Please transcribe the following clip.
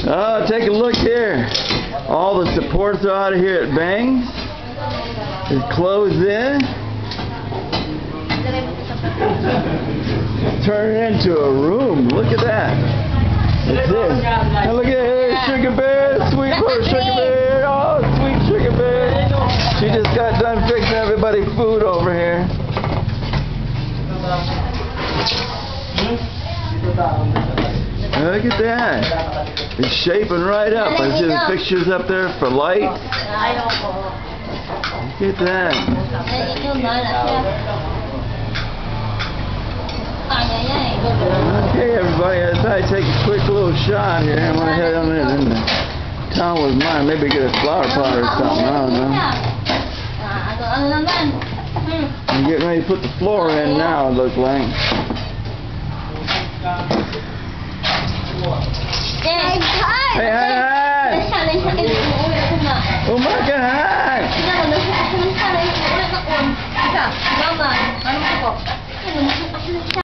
Oh, take a look here. All the supports are out of here at Bangs. It's closed in. Turn it into a room. Look at that. It's it. And look at here, Sugar Bear, sweet little Sugar Bear. Oh, sweet Sugar Bear. She just got done fixing everybody food over here. Look at that. It's shaping right up. I see the fixtures up there for light. Look at that. Okay, everybody, as I take a quick little shot here, I'm going to head on in. The town was mine. Maybe get a flower pot or something. I don't know. I'm getting ready to put the floor in now, it looks like. Hey, hi! Oh my God!